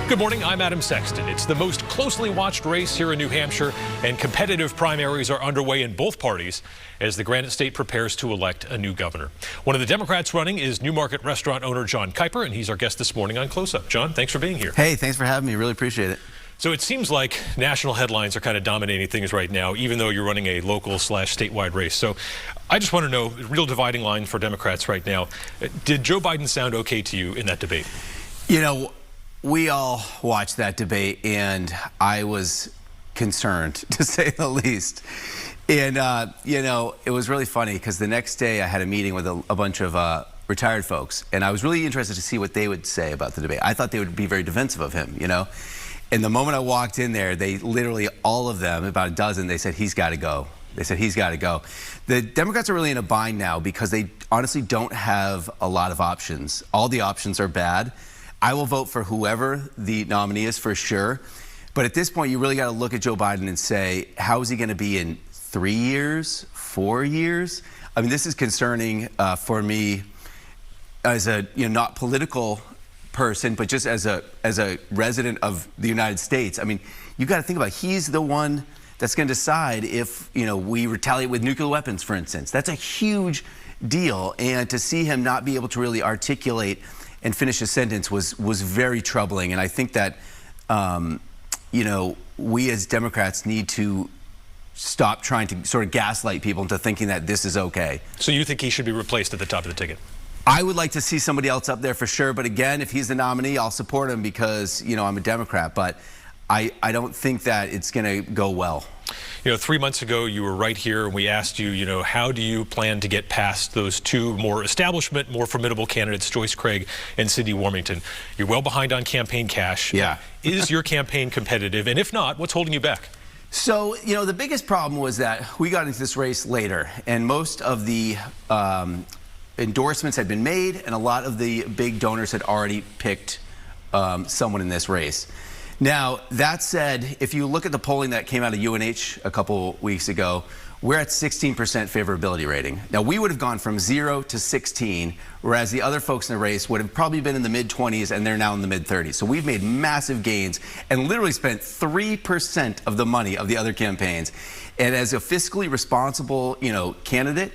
Good morning, I'm Adam Sexton. It's the most closely watched race here in New Hampshire, and competitive primaries are underway in both parties as the Granite State prepares to elect a new governor. One of the Democrats running is Newmarket restaurant owner John Kuiper, and he's our guest this morning on Close Up. John, thanks for being here. Hey, thanks for having me. Really appreciate it. So it seems like national headlines are kind of dominating things right now, even though you're running a local/statewide race. So I just want to know, real dividing line for Democrats right now. Did Joe Biden sound okay to you in that debate? You know, we all watched that debate, and I was concerned, to say the least. And, you know, it was really funny because the next day I had a meeting with a bunch of retired folks, and I was really interested to see what they would say about the debate. I thought they would be very defensive of him, you know. And the moment I walked in there, they literally, all of them, about a dozen, they said, he's got to go. They said, he's got to go. The Democrats are really in a bind now because they honestly don't have a lot of options. All the options are bad. I will vote for whoever the nominee is for sure. But at this point, you really got to look at Joe Biden and say, how is he going to be in 3 years, 4 years? I mean, this is concerning for me as a not political person, but just as a resident of the United States. I mean, you got to think about it. He's the one that's going to decide if we retaliate with nuclear weapons, for instance. That's a huge deal, and to see him not be able to really articulate and finish a sentence was very troubling. And I think that we as Democrats need to stop trying to sort of gaslight people into thinking that this is okay. So you think he should be replaced at the top of the ticket? I would like to see somebody else up there for sure. But again, if he's the nominee, I'll support him because I'm a Democrat. But I don't think that it's going to go well. 3 months ago, you were right here, and we asked you, how do you plan to get past those two more establishment, more formidable candidates, Joyce Craig and Cindy Warmington? You're well behind on campaign cash. Yeah. Is your campaign competitive? And if not, what's holding you back? So, the biggest problem was that we got into this race later, and most of the endorsements had been made, and a lot of the big donors had already picked someone in this race. Now, that said, if you look at the polling that came out of UNH a couple weeks ago, we're at 16% favorability rating. Now, we would have gone from 0 to 16, whereas the other folks in the race would have probably been in the mid-20s, and they're now in the mid-30s. So we've made massive gains and literally spent 3% of the money of the other campaigns. And as a fiscally responsible, candidate,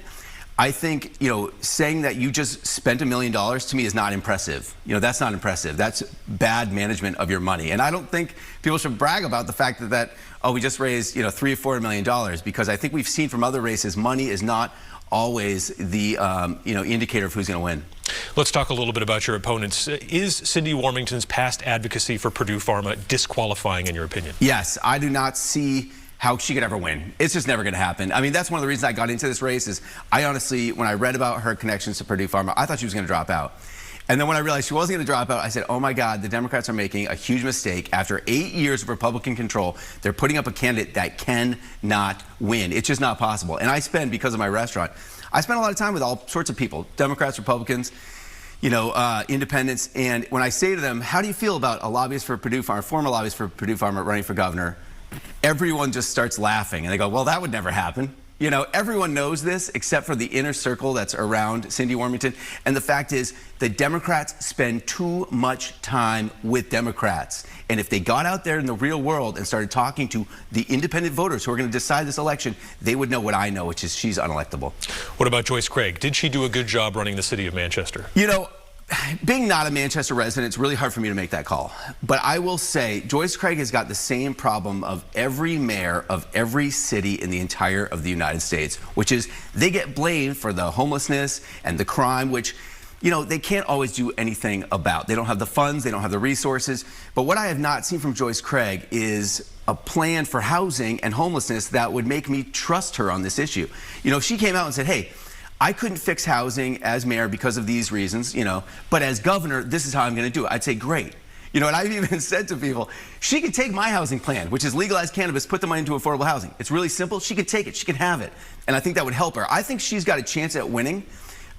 I think, saying that you just spent $1 million to me is not impressive. That's not impressive. That's bad management of your money. And I don't think people should brag about the fact that we just raised, $3 or $4 million, because I think we've seen from other races, money is not always the, indicator of who's going to win. Let's talk a little bit about your opponents. Is Cindy Warmington's past advocacy for Purdue Pharma disqualifying in your opinion? Yes, I do not see how she could ever win. It's just never going to happen. I mean, that's one of the reasons I got into this race is I honestly, when I read about her connections to Purdue Pharma, I thought she was going to drop out. And then when I realized she wasn't going to drop out, I said, oh my God, the Democrats are making a huge mistake. After 8 years of Republican control, they're putting up a candidate that cannot win. It's just not possible. And because of my restaurant, I spend a lot of time with all sorts of people, Democrats, Republicans, independents. And when I say to them, how do you feel about a lobbyist for Purdue Pharma, former lobbyist for Purdue Pharma running for governor? Everyone just starts laughing and they go, well, that would never happen. Everyone knows this except for the inner circle that's around Cindy Warmington. And the fact is, the Democrats spend too much time with Democrats. And if they got out there in the real world and started talking to the independent voters who are going to decide this election, they would know what I know, which is she's unelectable. What about Joyce Craig? Did she do a good job running the city of Manchester? Being not a Manchester resident, it's really hard for me to make that call. But I will say, Joyce Craig has got the same problem of every mayor of every city in the entire of the United States, which is they get blamed for the homelessness and the crime, which, they can't always do anything about. They don't have the funds, they don't have the resources. But what I have not seen from Joyce Craig is a plan for housing and homelessness that would make me trust her on this issue. She came out and said, hey, I couldn't fix housing as mayor because of these reasons, but as governor, this is how I'm going to do it. I'd say, great. And I've even said to people, she could take my housing plan, which is legalize cannabis, put the money into affordable housing. It's really simple. She could take it. She could have it. And I think that would help her. I think she's got a chance at winning,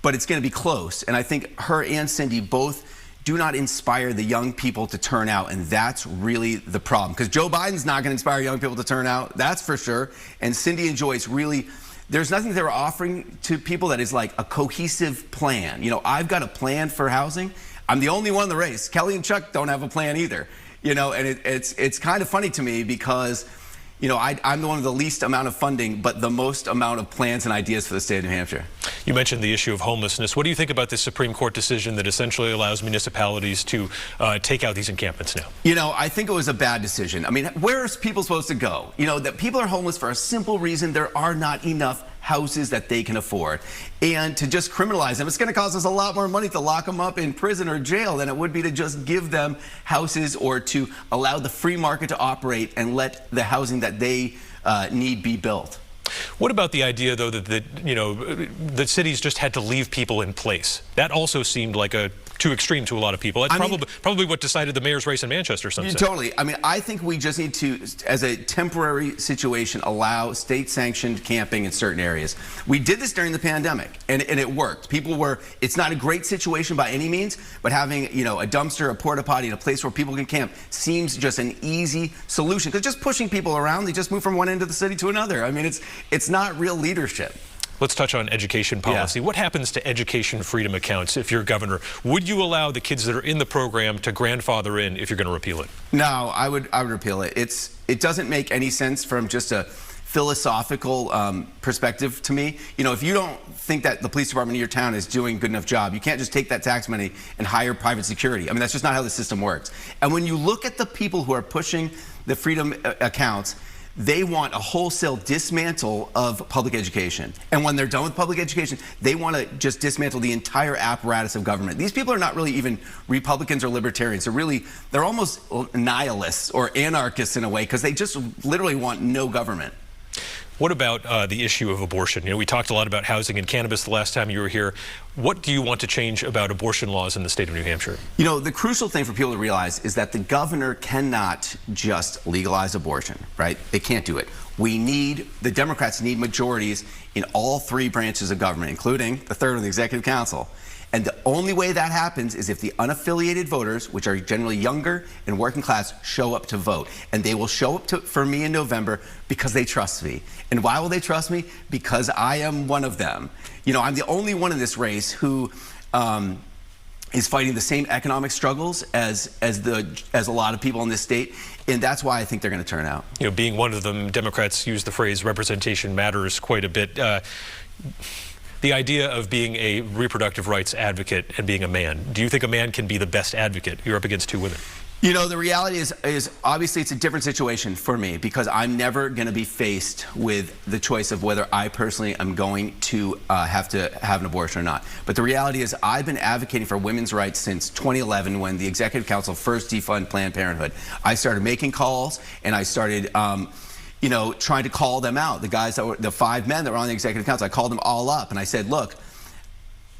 but it's going to be close. And I think her and Cindy both do not inspire the young people to turn out, and that's really the problem. Because Joe Biden's not going to inspire young people to turn out, that's for sure. And Cindy and Joyce really There's nothing they were offering to people that is like a cohesive plan. You know, I've got a plan for housing. I'm the only one in the race. Kelly and Chuck don't have a plan either. You know, and it's kind of funny to me because, you know, I'm the one with the least amount of funding, but the most amount of plans and ideas for the state of New Hampshire. You mentioned the issue of homelessness. What do you think about this Supreme Court decision that essentially allows municipalities to take out these encampments now? You know, I think it was a bad decision. I mean, where are people supposed to go? You know, that people are homeless for a simple reason: there are not enough houses that they can afford. And to just criminalize them, it's going to cost us a lot more money to lock them up in prison or jail than it would be to just give them houses or to allow the free market to operate and let the housing that they need be built. What about the idea, though, that you know, that cities just had to leave people in place? That also seemed like too extreme to a lot of people. That's probably what decided the mayor's race in Manchester. Some say. Totally. I mean, I think we just need to, as a temporary situation, allow state-sanctioned camping in certain areas. We did this during the pandemic, and it worked. People were. It's not a great situation by any means, but having, you know, a dumpster, a porta potty, and a place where people can camp seems just an easy solution. Because just pushing people around, they just move from one end of the city to another. I mean, it's not real leadership. Let's touch on education policy. Yeah. What happens to education freedom accounts if you're governor? Would you allow the kids that are in the program to grandfather in if you're going to repeal it? No, I would repeal it. It doesn't make any sense from just a philosophical perspective to me. You know, if you don't think that the police department in your town is doing a good enough job, you can't just take that tax money and hire private security. I mean, that's just not how the system works. And when you look at the people who are pushing the freedom accounts, they want a wholesale dismantle of public education. And when they're done with public education, they want to just dismantle the entire apparatus of government. These people are not really even Republicans or libertarians. They're almost nihilists or anarchists in a way, because they just literally want no government. What about the issue of abortion? You know, we talked a lot about housing and cannabis the last time you were here. What do you want to change about abortion laws in the state of New Hampshire? You know, the crucial thing for people to realize is that the governor cannot just legalize abortion, right? They can't do it. The Democrats need majorities in all three branches of government, including the third of the Executive Council. And the only way that happens is if the unaffiliated voters, which are generally younger and working class, show up to vote. And they will show up for me in November because they trust me. And why will they trust me? Because I am one of them. You know, I'm the only one in this race who is fighting the same economic struggles as a lot of people in this state, and that's why I think they're going to turn out. You know, being one of them, Democrats use the phrase "representation matters" quite a bit. The idea of being a reproductive rights advocate and being a man, do you think a man can be the best advocate? You're up against two women. You know, the reality is obviously it's a different situation for me, because I'm never going to be faced with the choice of whether I personally am going to have an abortion or not. But the reality is I've been advocating for women's rights since 2011, when the Executive Council first defunded Planned Parenthood. I started making calls, and I started you know, trying to call them out. The guys that were, the 5 men that were on the Executive Council, I called them all up and I said, look,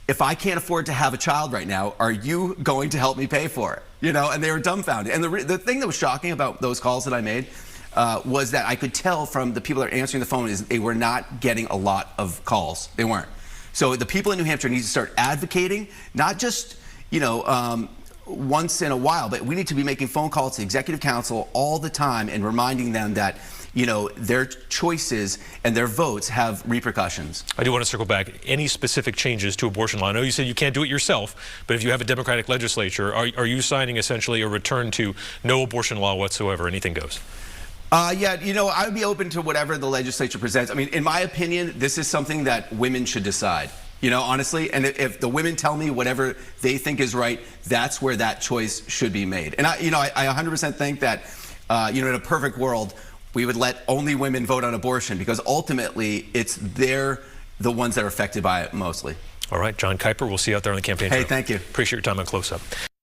if I can't afford to have a child right now, are you going to help me pay for it? You know, and they were dumbfounded. And the thing that was shocking about those calls that I made was that I could tell from the people that are answering the phone is they were not getting a lot of calls. They weren't. So the people in New Hampshire need to start advocating, not just, you know, once in a while, but we need to be making phone calls to the Executive Council all the time and reminding them that, you know, their choices and their votes have repercussions. I do want to circle back. Any specific changes to abortion law? I know you said you can't do it yourself, but if you have a Democratic legislature, are you signing essentially a return to no abortion law whatsoever? Anything goes? Yeah, you know, I would be open to whatever the legislature presents. I mean, in my opinion, this is something that women should decide. You know, honestly, and if the women tell me whatever they think is right, that's where that choice should be made. And I 100% think that, you know, in a perfect world, we would let only women vote on abortion, because ultimately they're the ones that are affected by it mostly. All right, John Kiper, we'll see you out there on the campaign trail. Hey, thank you. Appreciate your time on Close Up.